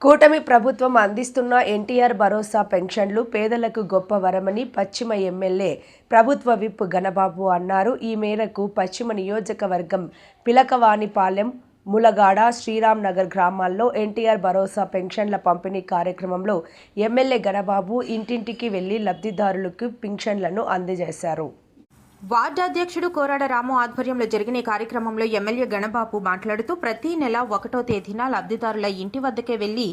కూటమి ప్రభుత్వం అందిస్తున్న ఎన్టీఆర్ భరోసా పెన్షన్లు పేదలకు గొప్ప వరమని పశ్చిమ ఎమ్మెల్యే ప్రభుత్వ విప్ గణబాబు అన్నారు. ఈ మేరకు పశ్చిమ నియోజకవర్గం పిలకవానిపాలెం, ములగాడ, శ్రీరామ్ నగర్ గ్రామాల్లో ఎన్టీఆర్ భరోసా పెన్షన్ల పంపిణీ కార్యక్రమంలో ఎమ్మెల్యే గణబాబు ఇంటింటికి వెళ్లి లబ్ధిదారులకు పెన్షన్లను అందజేశారు. వార్డు అధ్యక్షుడు కోరాడ రాము ఆధ్వర్యంలో జరిగిన ఈ కార్యక్రమంలో ఎమ్మెల్యే గణబాబు మాట్లాడుతూ ప్రతి నెల 1వ తేదీన లబ్ధిదారుల ఇంటి వద్దకే వెళ్లి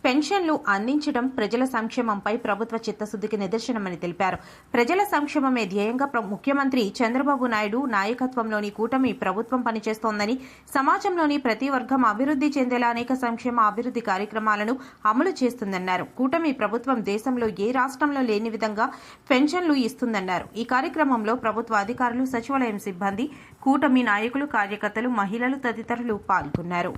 పెన్షన్లు అందించడం ప్రజల సంక్షేమంపై ప్రభుత్వ చిత్తశుద్ధికి నిదర్శనమని తెలిపారు. ప్రజల సంక్షేమమే ధ్యేయంగా ముఖ్యమంత్రి చంద్రబాబు నాయుడు నాయకత్వంలోని కూటమి ప్రభుత్వం పనిచేస్తోందని, సమాజంలోని ప్రతి వర్గం అభివృద్ధి చెందేలా అనేక సంక్షేమ అభివృద్ధి కార్యక్రమాలను అమలు చేస్తుందన్నారు. కూటమి ప్రభుత్వం దేశంలో ఏ రాష్ట్రంలో లేని విధంగా పెన్షన్లు ఇస్తుందన్నారు. ఈ కార్యక్రమంలో ప్రభుత్వ అధికారులు, సచివాలయం సిబ్బంది, కూటమి నాయకులు, కార్యకర్తలు, మహిళలు తదితరులు పాల్గొన్నారు.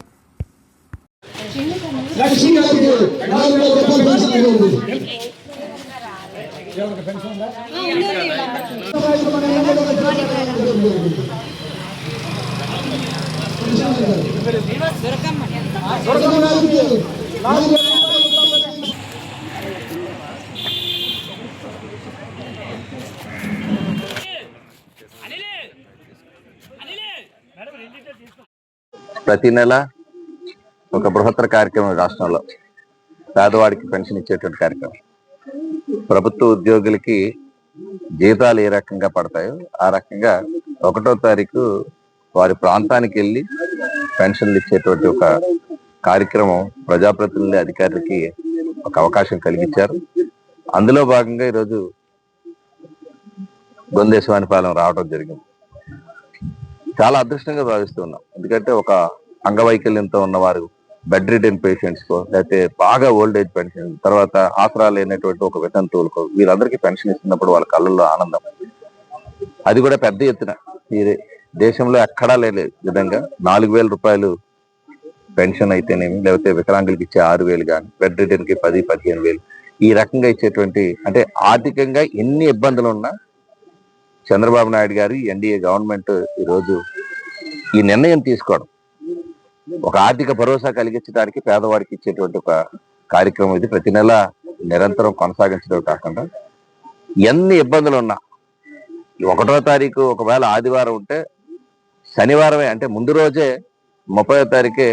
ప్రతి నెల ఒక బృహత్తర కార్యక్రమం రాష్ట్రంలో పేదవాడికి పెన్షన్ ఇచ్చేటువంటి కార్యక్రమం. ప్రభుత్వ ఉద్యోగులకి జీతాలు ఏ రకంగా పడతాయో ఆ రకంగా 1వ తారీఖు వారి ప్రాంతానికి వెళ్ళి పెన్షన్లు ఇచ్చేటువంటి ఒక కార్యక్రమం ప్రజాప్రతినిధులు, అధికారులకి ఒక అవకాశం కలిగించారు. అందులో భాగంగా ఈరోజు గొందేశవానిపాలెం రావడం జరిగింది. చాలా అదృష్టంగా భావిస్తున్నాం. ఎందుకంటే ఒక అంగవైకల్యంతో ఉన్నవారు, బెడ్ రిడెన్ పేషెంట్స్ కో, లేకపోతే బాగా ఓల్డ్ ఏజ్ పెన్షన్, తర్వాత ఆసరా లేనటువంటి ఒక వితంతువులకో వీరందరికీ పెన్షన్ ఇస్తున్నప్పుడు వాళ్ళ కళ్ళల్లో ఆనందం, అది కూడా పెద్ద ఎత్తున ఈ దేశంలో ఎక్కడా లేని విధంగా 4,000 రూపాయలు పెన్షన్ అయితేనేమి, లేకపోతే వికలాంగులకి ఇచ్చే 6,000 కానీ, బెడ్ రిడెన్ కి 10,000-15,000 ఈ రకంగా ఇచ్చేటువంటి, అంటే ఆర్థికంగా ఎన్ని ఇబ్బందులు ఉన్నా చంద్రబాబు నాయుడు గారు, ఎన్డీఏ గవర్నమెంట్ ఈరోజు ఈ నిర్ణయం తీసుకోవడం, ఒక ఆర్థిక భరోసా కలిగించడానికి పేదవాడికి ఇచ్చేటువంటి ఒక కార్యక్రమం ఇది. ప్రతి నెల నిరంతరం కొనసాగించడం కాకుండా ఎన్ని ఇబ్బందులు ఉన్నా 1వ తారీఖు ఒకవేళ ఆదివారం ఉంటే శనివారమే, అంటే ముందు రోజే 30వ తారీఖే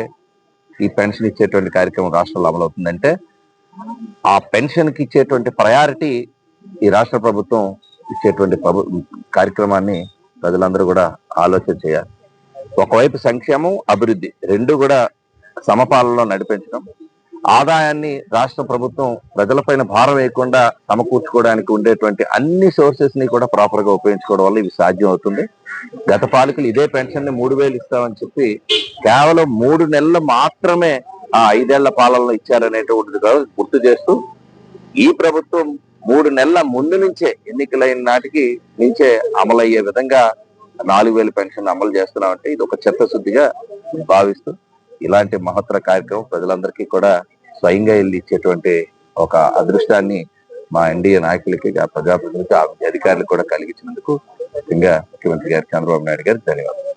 ఈ పెన్షన్ ఇచ్చేటువంటి కార్యక్రమం రాష్ట్రంలో అమలవుతుందంటే ఆ పెన్షన్ కి ఇచ్చేటువంటి ప్రయారిటీ ఈ రాష్ట్ర ప్రభుత్వం ఇచ్చేటువంటి కార్యక్రమాన్ని ప్రజలందరూ కూడా ఆలోచన చేయాలి. ఒకవైపు సంక్షేమం, అభివృద్ధి రెండు కూడా సమపాలనలో నడిపించడం, ఆదాయాన్ని రాష్ట్ర ప్రభుత్వం ప్రజలపైన భారం వేయకుండా సమకూర్చుకోవడానికి ఉండేటువంటి అన్ని సోర్సెస్ ని కూడా ప్రాపర్ గా ఉపయోగించుకోవడం వల్ల ఇవి సాధ్యం అవుతుంది. గత పాలకులు ఇదే పెన్షన్ ని 3,000 ఇస్తామని చెప్పి కేవలం 3 నెలలు మాత్రమే ఆ 5 ఏళ్ల పాలనలో ఇచ్చారనేటువంటిది గుర్తు చేస్తూ, ఈ ప్రభుత్వం 3 నెలల ముందు నుంచే, ఎన్నికలైన నాటికి నుంచే అమలయ్యే విధంగా 4,000 పెన్షన్ అమలు చేస్తున్నామంటే ఇది ఒక చిత్తశుద్ధిగా భావిస్తూ, ఇలాంటి మహత్తర కార్యక్రమం ప్రజలందరికీ కూడా స్వయంగా వెళ్ళి ఇచ్చేటువంటి ఒక అదృష్టాన్ని మా ఎన్డీఏ నాయకులకి, ప్రజాప్రతినిధులకి, అధికారులకు కూడా కలిగించినందుకు ముఖ్యంగా ముఖ్యమంత్రి గారు చంద్రబాబు నాయుడు గారికి ధన్యవాదాలు.